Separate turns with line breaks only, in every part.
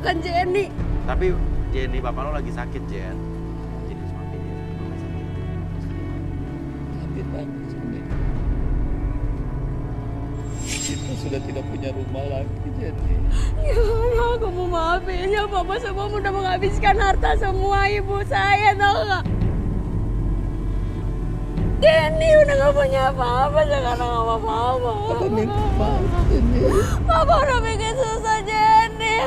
menyusahkan Jenny.
Tapi Jenny, bapak lo lagi sakit, Jen. Jadi suami dia bapak sakit.
Hampir banget sebenarnya. Kita sudah tidak punya rumah lagi, Jenny.
Ya Allah, aku mau maafin ya. Bapak semua udah menghabiskan harta semua ibu saya, tau gak? Jenny udah gak punya apa-apa sekarang sama mama.
Papa minta maaf, Jenny.
Papa udah bikin susah Jenny.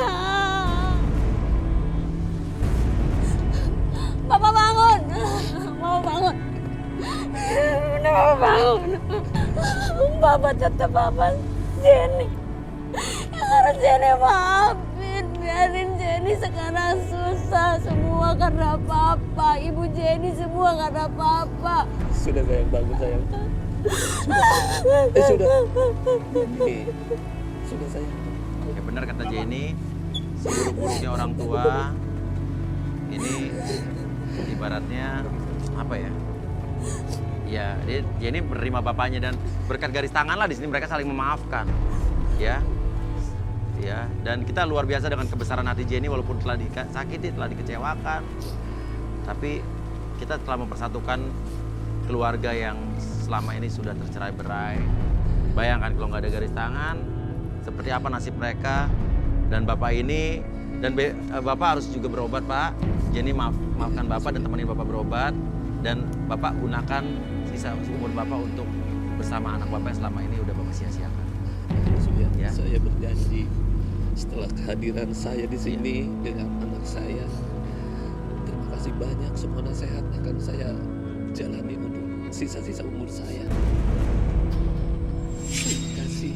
Papa bangun. Mama bangun. Udah Papa bangun. Papa tetap Papa Jenny. Yang harus Jenny maafin. Biarin Jenny sekarang susah. Semua karena Papa. Ibu Jenny semua karena Papa.
Sudah sayang, bangun sayang. Sudah. Jenny. Sudah sayang.
Ya benar kata Jenny, seburuk-buruknya orang tua ini ibaratnya apa ya? Ya, Jenny menerima bapaknya dan berkat garis tangan lah di sini mereka saling memaafkan. Ya. Ya, dan kita luar biasa dengan kebesaran hati Jenny walaupun telah disakiti, telah dikecewakan. Tapi kita telah mempersatukan keluarga yang selama ini sudah tercerai-berai. Bayangkan kalau nggak ada garis tangan, seperti apa nasib mereka. Dan Bapak ini, dan Bapak harus juga berobat, Pak. Jenny maafkan Bapak dan temenin Bapak berobat. Dan Bapak gunakan sisa umur Bapak untuk bersama anak Bapak yang selama ini udah Bapak sia-siakan.
Sudah,
Ya.
saya berjanji setelah kehadiran saya di sini dengan anak saya. Terima kasih banyak, semua nasihat akan saya jalani untuk sisa-sisa umur saya. Terima kasih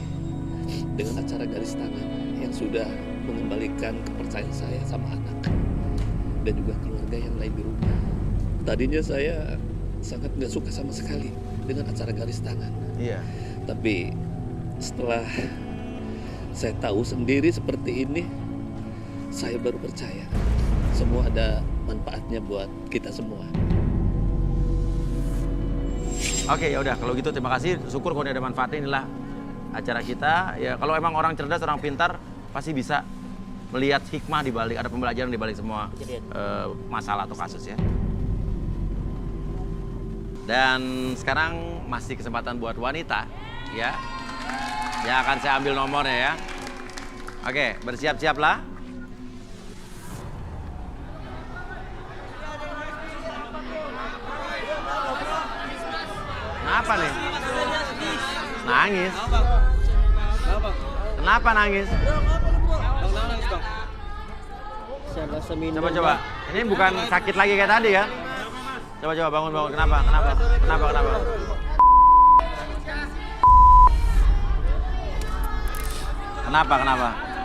dengan acara garis tangan yang sudah mengembalikan kepercayaan saya sama anak dan juga keluarga yang lain di rumah. Tadinya saya sangat nggak suka sama sekali dengan acara garis tangan.
Iya.
Tapi setelah saya tahu sendiri seperti ini, saya baru percaya semua ada manfaatnya buat kita semua.
Oke, ya udah kalau gitu terima kasih. Syukur kalau ada manfaatnya, inilah acara kita. Ya kalau emang orang cerdas, orang pintar pasti bisa melihat hikmah di balik, ada pembelajaran di balik semua masalah atau kasus ya. Dan sekarang masih kesempatan buat wanita ya. Yang akan saya ambil nomornya ya. Oke, bersiap-siaplah. Kenapa nih? Nangis. Kenapa nangis? Coba. Ini bukan sakit lagi kayak tadi kan? Coba bangun. Kenapa? Kenapa?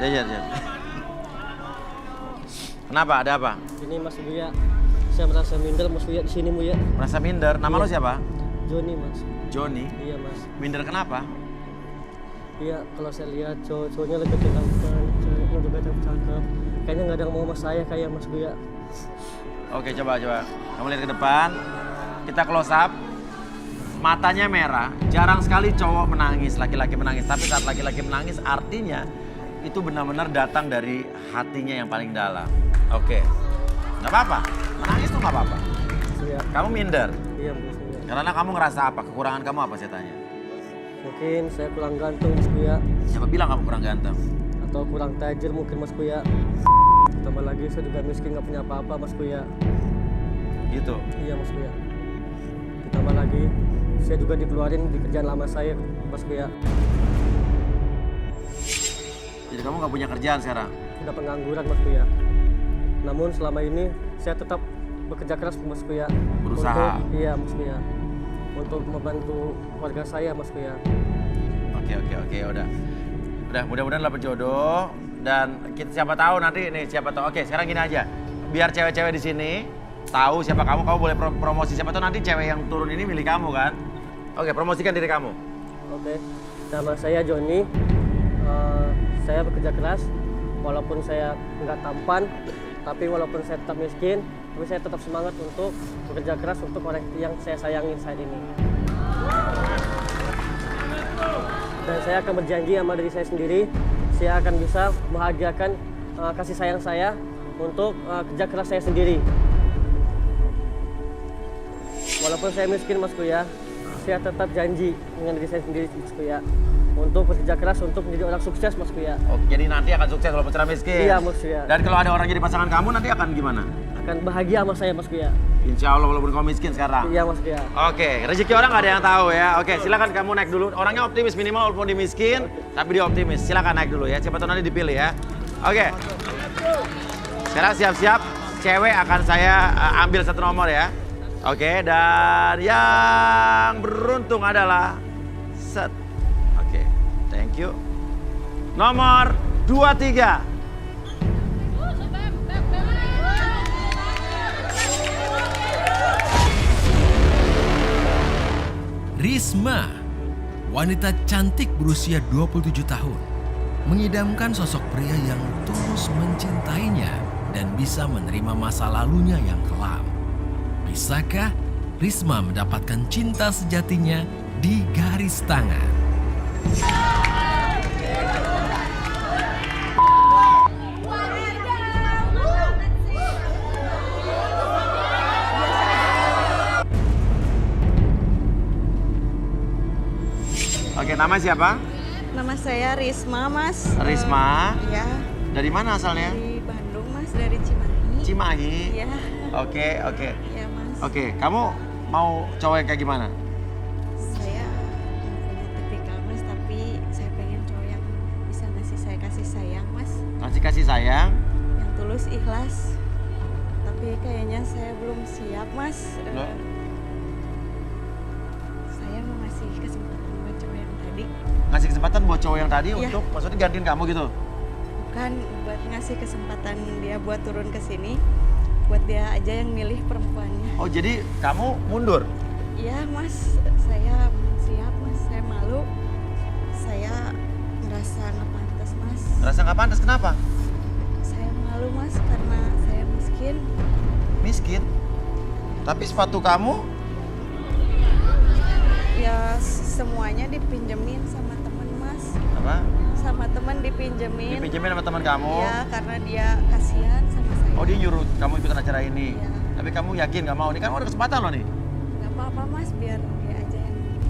Jajan. Kenapa? Ada apa?
Ini Mas Buya, saya merasa minder Mas Buya di sini Buya.
Merasa minder. Nama lo siapa?
Joni Mas.
Joni.
Iya Mas.
Minder kenapa?
Iya kalau saya lihat cowok-cowoknya lebih ganteng, ceweknya juga cakep. Kayaknya nggak ada yang mau sama saya kayak Mas Buya.
Oke, coba. Kamu lihat ke depan. Kita close up. Matanya merah. Jarang sekali cowok menangis, laki-laki menangis. Tapi saat laki-laki menangis artinya itu benar-benar datang dari hatinya yang paling dalam. Oke. Nggak apa-apa. Menangis tuh nggak apa-apa.
Iya.
Kamu minder.
Iya Mas Buya.
Karena kamu ngerasa apa? Kekurangan kamu apa saya tanya?
Mungkin saya kurang ganteng Mas Buya.
Siapa bilang kamu kurang ganteng?
Atau kurang tajir mungkin Mas Buya. Tambah lagi saya juga miskin nggak punya apa-apa Mas Buya.
Gitu.
Iya Mas Buya. Ditambah lagi saya juga dikeluarin di kerjaan lama saya Mas Buya.
Jadi kamu nggak punya kerjaan sekarang?
Udah pengangguran Mas Buya. Namun selama ini saya tetap bekerja keras Mas Buya.
Berusaha.
Iya Mas Buya. Untuk membantu keluarga saya Mas Buya.
Oke, udah. Udah, mudah-mudahan dapat jodoh dan kita siapa tahu nanti nih siapa tahu. Oke, sekarang gini aja. Biar cewek-cewek di sini tahu siapa kamu boleh promosi, siapa tahu nanti cewek yang turun ini milih kamu kan. Oke, promosikan diri kamu.
Oke. Nama saya Joni. Saya bekerja keras walaupun saya nggak tampan, tapi walaupun saya tetap miskin, tapi saya tetap semangat untuk bekerja keras untuk orang yang saya sayangin saat ini. Dan saya akan berjanji sama diri saya sendiri, saya akan bisa membahagiakan kasih sayang saya untuk kerja keras saya sendiri. Walaupun saya miskin Mas Kuya, saya tetap janji dengan diri saya sendiri Mas Kuya untuk bekerja keras untuk menjadi orang sukses Mas Kuya.
Oh, jadi nanti akan sukses walaupun secara miskin?
Iya Mas Kuya.
Dan kalau ada orang jadi pasangan kamu nanti akan gimana?
Akan bahagia sama saya Mas Kuya.
Insya Allah walaupun kamu miskin sekarang?
Iya Mas Kuya.
Oke, rezeki orang nggak ada yang tahu ya. Oke, silakan kamu naik dulu. Orangnya optimis minimal walaupun dia miskin, tapi dia optimis. Silakan naik dulu ya, siapa tahu nanti dipilih ya. Oke. Sekarang siap-siap, cewek akan saya ambil satu nomor ya. Oke, dan yang beruntung adalah set. Oke, thank you. Nomor 23.
Risma, wanita cantik berusia 27 tahun, mengidamkan sosok pria yang tulus mencintainya dan bisa menerima masa lalunya yang kelam. Bisakah Risma mendapatkan cinta sejatinya di garis tangan?
Oke, nama siapa?
Nama saya Risma, Mas.
Risma.
Iya,
Dari mana asalnya?
di Bandung, Mas, dari Cimahi.
Cimahi.
Iya,
Oke.
iya, Mas.
Oke, kamu mau cowok yang kayak gimana?
Saya punya tipikal, Mas, tapi saya pengen cowok yang bisa ngasih saya kasih sayang, Mas.
Kasih sayang.
Yang tulus, ikhlas. Tapi kayaknya saya belum siap, Mas.
Loh?
Saya mau ngasih kesempatan buat cowok yang tadi.
Ngasih kesempatan buat cowok yang tadi
Iya.
untuk maksudnya gantiin kamu gitu?
Bukan buat ngasih kesempatan dia buat turun ke sini. Buat dia aja yang milih perempuannya.
Oh, jadi kamu mundur?
Iya Mas, saya belum siap Mas, saya malu. Saya ngerasa nggak pantas Mas.
Rasa nggak pantas, kenapa?
Saya malu Mas karena saya miskin.
Miskin? Tapi sepatu kamu?
Ya semuanya dipinjemin sama temen Mas.
Apa?
Sama temen dipinjemin.
Dipinjemin sama teman kamu?
Ya karena dia kasihan sama saya.
Oh, dia nyuruh kamu ikutan acara ini?
Iya.
Tapi kamu yakin nggak mau? Ini kan ada kesempatan loh nih.
Gak apa-apa Mas, biar dia aja yang milih.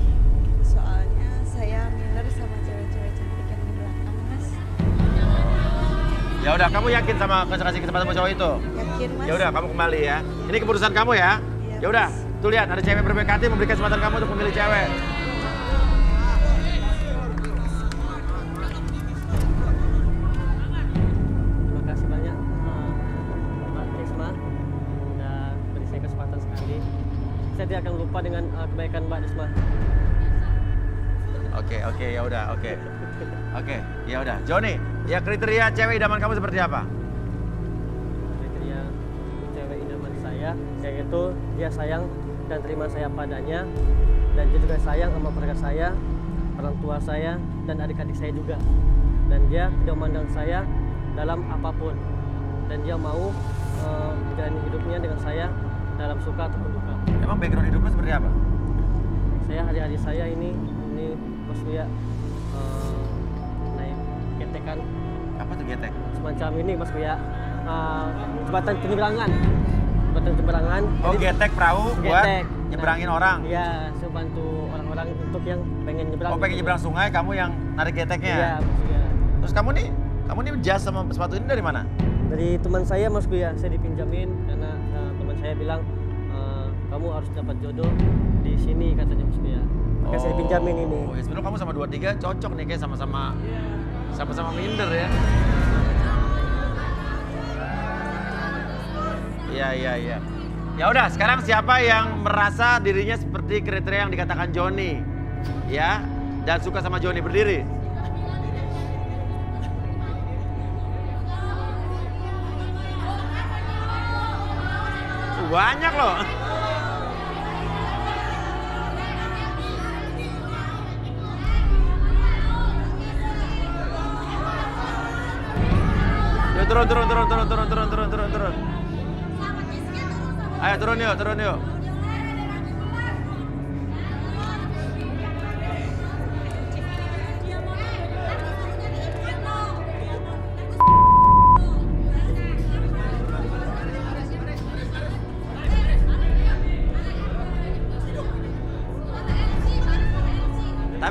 Soalnya saya minder sama cewek-cewek cantik yang di belakang Mas.
Ya udah, kamu yakin sama kasih kesempatan sama cowok itu?
Yakin Mas?
Ya udah, kamu kembali ya. Ini keputusan kamu ya.
Iya,
Ya udah,
Mas.
tuh lihat ada cewek berbaik hati memberikan kesempatan kamu untuk memilih cewek.
Terima kasih banyak Mbak Risma sudah beri saya kesempatan sekali. Saya tidak akan lupa dengan kebaikan Mbak Risma.
Oke, ya udah, oke. Oke, ya udah. Joni, ya kriteria cewek idaman kamu seperti apa?
Kriteria cewek idaman saya yaitu dia sayang dan terima saya padanya, dan dia juga sayang sama keluarga saya, orang tua saya, dan adik-adik saya juga. Dan dia tidak memandang saya dalam apapun, dan dia mau menjalani hidupnya dengan saya dalam suka ataupun duka.
Emang background hidupnya seperti apa?
Saya hari-hari saya ini Mas Buya naik getekan
Apa tuh getek?
semacam ini Mas Buya, jembatan penyeberangan.
Oh,
Jadi,
getek perahu buat
getek.
nyeberangin orang?
Iya, saya bantu orang-orang untuk yang pengen nyebrang.
Oh, pengen nyebrang sungai, kamu yang narik geteknya?
Iya, Mas Buya.
Terus kamu nih jas sama sepatu ini dari mana?
Dari teman saya Mas Buya, saya dipinjamin karena teman saya bilang kamu harus dapat jodoh di sini katanya Mas Buya. Makanya saya dipinjamin ini.
Oh, ya sebenarnya kamu sama 23 cocok nih, kayak sama-sama minder ya. Iya. Ya udah, sekarang siapa yang merasa dirinya seperti kriteria yang dikatakan Joni? Ya, dan suka sama Joni, berdiri. Banyak loh. Yuk, turun. Ayo turun yuk.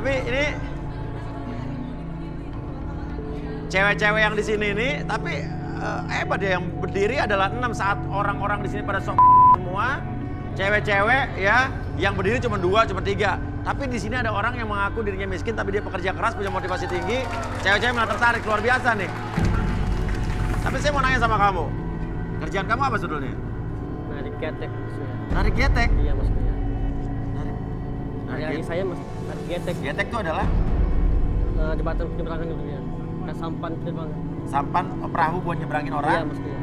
Tapi ini cewek-cewek yang di sini ini, tapi hebat ya, yang berdiri adalah 6 saat orang-orang di sini pada sok semua. Cewek-cewek ya, yang berdiri cuma 2, cuma 3. Tapi di sini ada orang yang mengaku dirinya miskin, tapi dia pekerja keras, punya motivasi tinggi. Cewek-cewek malah tertarik, luar biasa nih. Tapi saya mau nanya sama kamu, kerjaan kamu apa sebetulnya?
Narik getek maksudnya.
Narik getek?
Iya maksudnya.
Narik
Hari
getek?
saya narik getek.
Getek itu adalah
Jembatan penyeberangan gitu ya. Kayak sampan penyeberangan.
sampan perahu buat nyebrangin
Iya
orang?
maksudnya.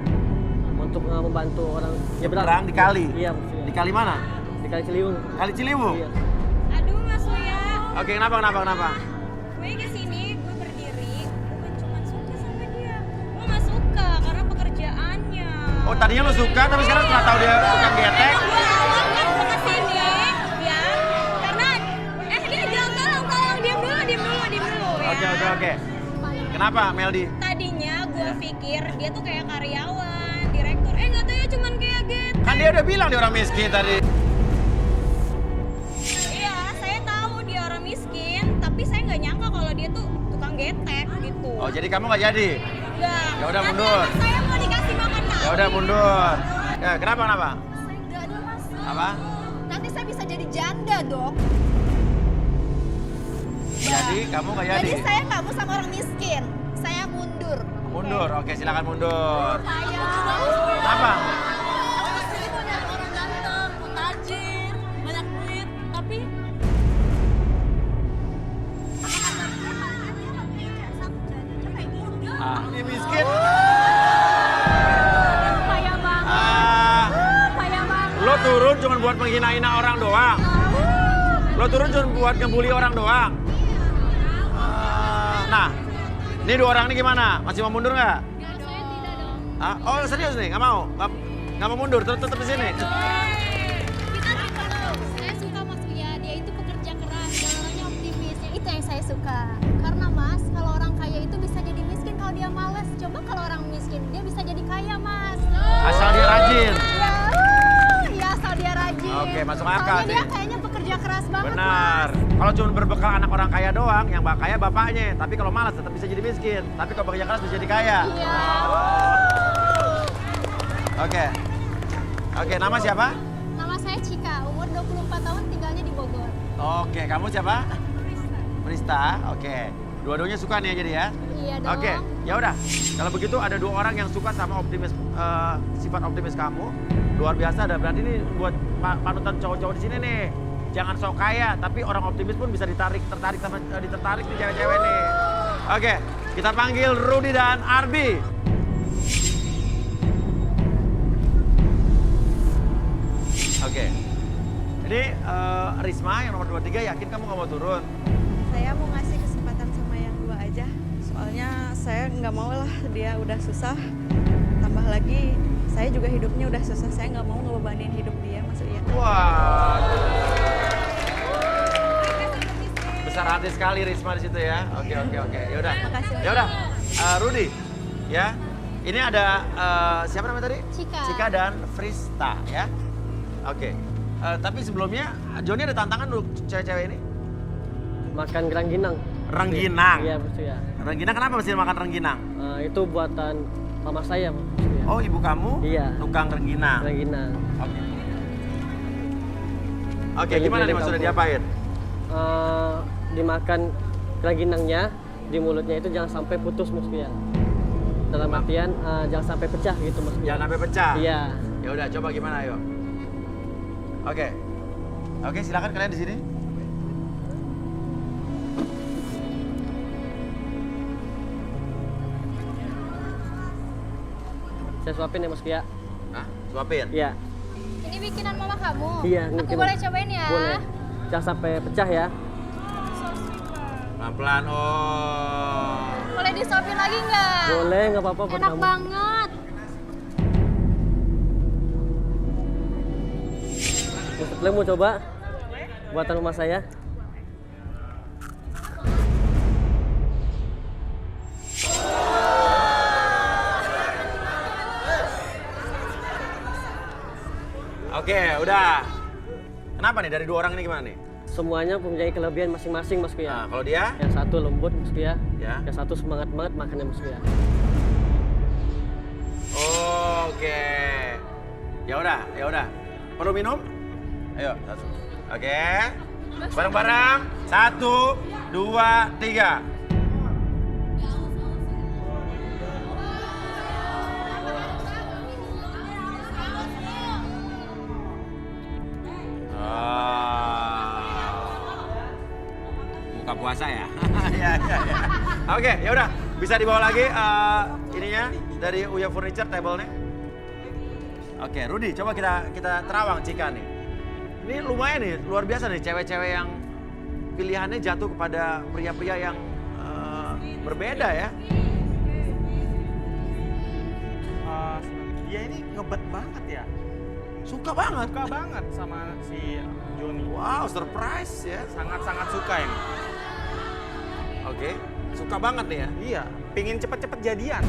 Untuk membantu orang
Nyebrang di kali?
Iya maksudnya.
Di kali mana?
Di Kali Ciliwung.
Kali Ciliwung?
Iya.
Aduh Mas Uya,
Oke, kenapa?
gue kesini, gue berdiri, bukan cuma suka sama dia. Gue gak suka karena pekerjaannya.
Oh, tadinya lo suka, tapi sekarang setelah tahu dia tukang getek,
Emang gue awal kan gue kesini, ya. Karena, dia bilang tolong, diam dulu ya.
Oke. Kenapa, Meldi?
Tadinya gue pikir dia tuh kayak karyawan, direktur. Gak tahu ya cuman kayak gitu.
Kan dia udah bilang dia orang miskin tadi.
Iya, saya tahu dia orang miskin, tapi saya nggak nyangka kalau dia tuh tukang getek gitu.
Oh, jadi kamu nggak jadi?
Enggak.
Ya udah,
Nanti
mundur.
anak saya mau dikasih makan
Ya udah mundur. Ya, kenapa?
Enggak ada mas.
Apa?
Nanti saya bisa jadi janda dok.
Jadi kamu nggak jadi?
Jadi saya nggak mau sama orang miskin. Saya mundur.
Mundur, oke silakan mundur.
Saya.
Apa?
Saya mau nyari orang ganteng, mau tajir, banyak duit, tapi
Ini miskin.
kaya banget,
Ah,
kaya banget.
lo turun cuma buat menghina-hina orang doang. Lo turun cuma buat ngebully orang doang. Nah, ini 2 orang ini gimana? Masih mau mundur nggak?
Saya tidak dong.
Ah, oh serius nih, nggak mau? Nggak mau mundur, tetap di sini?
Kita cerita dong. Saya suka Mas Uya, dia itu pekerja keras dan orangnya optimis. Itu yang saya suka. Karena Mas, kalau orang kaya itu bisa jadi miskin kalau dia malas. Coba kalau orang miskin, dia bisa jadi kaya Mas.
Asal dia rajin.
Iya, asal dia rajin.
Oke, masuk akal
Soalnya dia
sih.
kayaknya pekerja keras banget
Benar.
Mas.
Kalau cuma berbekal anak orang kaya doang, yang kaya bapaknya. Tapi kalau malas tetap bisa jadi miskin. Tapi kalau bekerja keras bisa jadi kaya.
Iya.
Oke, nama siapa?
Nama saya Cika, umur 24 tahun, tinggalnya di Bogor.
Oke, kamu siapa? Prista. Oke. Dua-duanya suka nih jadi ya?
Iya dong.
Oke, ya udah. Kalau begitu ada 2 orang yang suka sama sifat optimis kamu. Luar biasa, ada berarti ini buat panutan cowok-cowok di sini nih. Jangan sok kaya, tapi orang optimis pun bisa tertarik nih cewek-cewek nih. Oke, kita panggil Rudy dan Arbi. Oke. Ini Risma yang nomor 23, yakin kamu nggak mau turun?
Saya mau ngasih kesempatan sama yang 2 aja. Soalnya saya nggak mau lah dia udah susah. Tambah lagi saya juga hidupnya udah susah. Saya nggak mau ngebebanin hidup dia maksudnya.
Wah. Besar hati sekali Risma di situ ya. Oke. Yaudah.
Makasih.
Yaudah. Rudy, ya. Ini ada siapa namanya tadi?
Cika.
Dan Frista ya. Oke. Tapi sebelumnya Joni ada tantangan dulu cewek-cewek ini.
Makan rengginang.
Rengginang.
Iya maksudnya.
Rengginang kenapa mesti makan rengginang?
Itu buatan mama saya maksudnya.
Oh, ibu kamu?
Iya.
Tukang rengginang.
Rengginang.
Oke, gimana nih maksudnya diapain?
Dimakan rengginangnya di mulutnya itu jangan sampai putus maksudnya. Dalam artian jangan sampai pecah gitu maksudnya.
Jangan sampai pecah.
Iya.
Ya udah, coba gimana ayo. Oke, silakan kalian di sini.
Saya suapin ya Mas Kia.
Hah? Suapin?
Iya.
Ini bikinan mama kamu?
Iya.
Aku
mungkin-
boleh cobain ya?
Boleh. Jangan sampai pecah ya.
Pelan-pelan, oh.
Boleh disuapin lagi nggak?
Boleh, nggak apa-apa buat
Enak
kamu.
banget.
Ustaz mau coba buatan rumah saya.
Oke, udah. Kenapa nih dari 2 orang ini gimana nih?
semuanya mempunyai kelebihan masing-masing Mas
Nah,
Kuya.
kalau dia?
Yang satu lembut Mas Kuya,
Ya.
yang satu semangat banget makannya Mas Kuya.
Oke. Ya udah. Perlu minum? Ayo, satu. Oke. Bareng-bareng. 1, 2, 3. Buka puasa ya? Ya. Oke, ya udah. Bisa dibawa lagi ininya dari Uya Furniture table-nya. Oke, Rudi, coba kita terawang Cika nih. Ini lumayan nih, luar biasa nih cewek-cewek yang pilihannya jatuh kepada pria-pria yang berbeda ya.
Dia ini ngebet banget ya.
Suka banget.
Suka banget sama si Joni.
Wow, surprise ya.
Sangat-sangat suka ini.
Oke, suka banget nih ya.
Iya, pingin cepet-cepet jadian.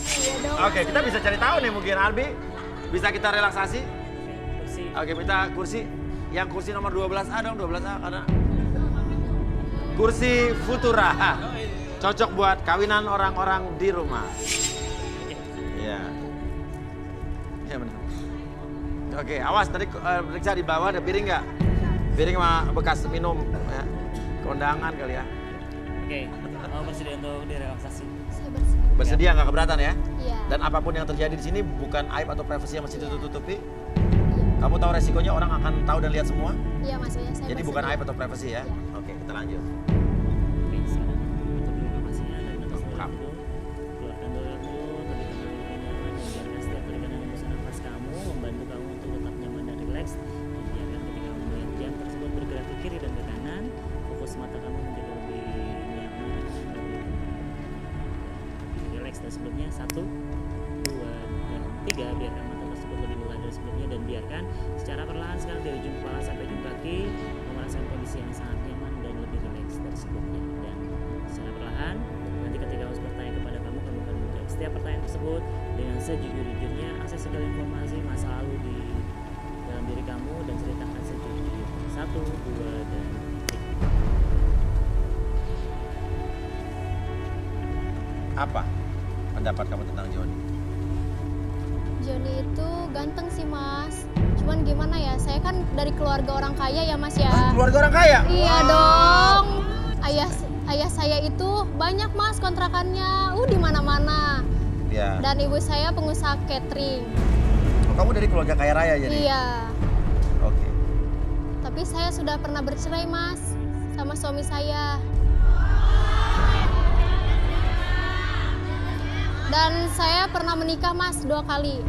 Iya dong.
Oke, kita bisa cari tahu nih mungkin Albi. Bisa kita relaksasi? Oke, minta kursi. Yang kursi nomor 12A dong, 12A karena kursi Futura. Cocok buat kawinan orang-orang di rumah. Iya. Iya benar. Oke, awas tadi periksa di bawah ada piring nggak? Piring sama bekas minum ya. Kondangan kali ya.
Oke, mau bersedia untuk direlaksasi.
Saya bersedia.
Bersedia nggak keberatan ya?
Iya.
Dan apapun yang terjadi di sini bukan aib atau privasi yang masih ditutup-tutupi.
Iya.
Kamu tahu resikonya orang akan tahu dan lihat semua.
Iya Mas Uya, saya
Jadi bukan
bersedia.
aib atau privasi ya.
Iya.
Oke, kita lanjut.
Oke, sekarang untuk dulu nafasnya dari nafas
Lengkap.
dulu. Keluarkan dulu, tarik nyaman dan biarkan setiap tarikan hembusan nafas kamu membantu kamu untuk tetap nyaman dan rileks. Dan biarkan ketika kamu melihat jam tersebut bergerak ke kiri dan ke kanan, fokus mata kamu menjadi lebih nyaman, lebih rileks dari sebelumnya. 1, 2, dan 3. Biarkan mata tersebut lebih lelah dari sebelumnya dan biarkan secara perlahan sekarang dari ujung kepala sampai ujung kaki merasakan kondisi yang sangat nyaman dan lebih rileks dari sebelumnya. Dan secara perlahan nanti ketika harus bertanya kepada kamu akan menjawab setiap pertanyaan tersebut dengan sejujur-jujurnya. Akses segala informasi masa lalu di dalam diri kamu dan ceritakan sejujurnya. 1, 2, dan 3.
Apa pendapat kamu tentang Joni?
Joni itu ganteng sih Mas. Cuman gimana ya, saya kan dari keluarga orang kaya ya Mas ya.
Keluarga orang kaya?
Iya dong. Ayah saya itu banyak Mas kontrakannya, di mana-mana.
Ya.
Dan ibu saya pengusaha catering.
Oh, kamu dari keluarga kaya raya jadi?
Iya.
Oke.
Tapi saya sudah pernah bercerai Mas sama suami saya. Dan saya pernah menikah Mas 2 kali.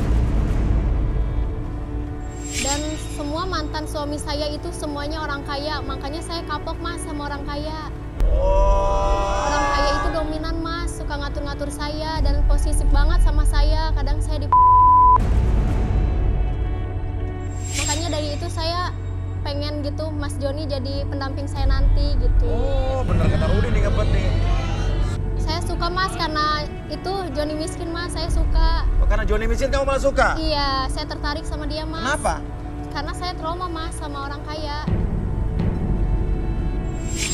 Dan semua mantan suami saya itu semuanya orang kaya, makanya saya kapok Mas sama orang kaya. Orang kaya itu dominan Mas, suka ngatur-ngatur saya dan posesif banget sama saya. Kadang saya makanya dari itu saya pengen gitu Mas Joni jadi pendamping saya nanti gitu.
Oh, bener kata Rudi nih ngebet nih.
Saya suka Mas karena itu Joni miskin Mas, saya suka.
Oh, karena Joni miskin kamu malah suka?
Iya, saya tertarik sama dia Mas.
Kenapa?
Karena saya trauma Mas sama orang kaya.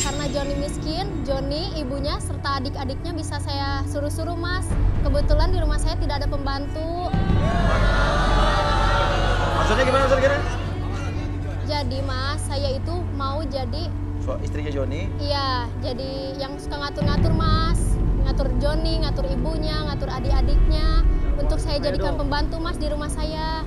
Karena Joni miskin, Joni, ibunya, serta adik-adiknya bisa saya suruh-suruh Mas. Kebetulan di rumah saya tidak ada pembantu.
Maksudnya gimana maksudnya?
Jadi Mas, saya itu mau jadi,
So, istrinya Joni?
iya, jadi yang suka ngatur-ngatur Mas. Ngatur Joni, ngatur ibunya, ngatur adik-adiknya. Untuk saya jadikan pembantu Mas di rumah saya.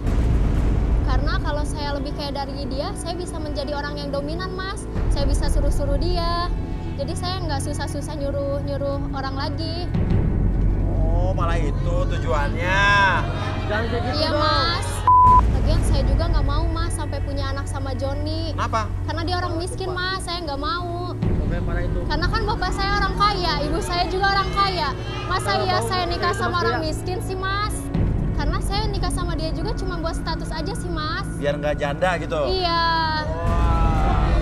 Karena kalau saya lebih kaya dari dia, saya bisa menjadi orang yang dominan Mas. Saya bisa suruh-suruh dia. Jadi saya nggak susah-susah nyuruh orang lagi.
Oh, malah itu tujuannya.
Jangan kayak gitu
Iya
dong.
Mas. Lagian saya juga nggak mau Mas sampai punya anak sama Joni.
Kenapa?
Karena dia orang miskin Mas, saya nggak mau.
Sampai parah itu.
Karena kan bapak saya orang kaya, ibu saya juga orang kaya. Masa
Kalau
iya
mau
saya nikah
kayak
sama
gitu,
orang
Mas,
miskin sih Mas? Karena saya nikah sama dia juga cuma buat status aja sih Mas.
Biar nggak janda gitu.
Iya.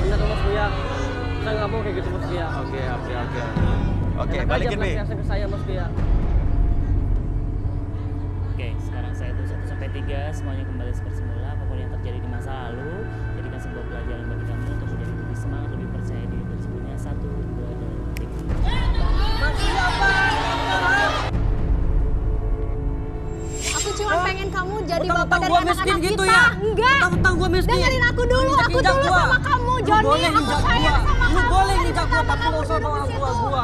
Bener Mas Buya. Saya nggak mau kayak gitu Mas Buya.
Oke. Oke,
Enak
balikin
aja
Bi.
pelampiasan ke saya Mas Buya.
Oke, sekarang saya hitung 1 sampai 3, semuanya kembali seperti semula. Apapun yang terjadi di masa lalu, jadikan sebuah pelajaran bagi kamu untuk menjadi lebih semangat, lebih percaya diri dan sebelumnya. 1, 2, dan 3.
Aku cuma pengen kamu jadi
Utang-utang
bapak dari
gua
anak-anak
miskin gitu
kita.
ya?
Enggak.
Utang-utang gua miskin.
Dengerin aku dulu, aku
Injak
dulu
gua.
sama kamu,
Lu
Joni.
boleh
Aku
injak
sayang
gua.
sama
Lu
kamu.
boleh
dari
injak gua,
pertama
tapi
kamu
nggak usah
duduk
sama
di
orang tua
situ.
gua.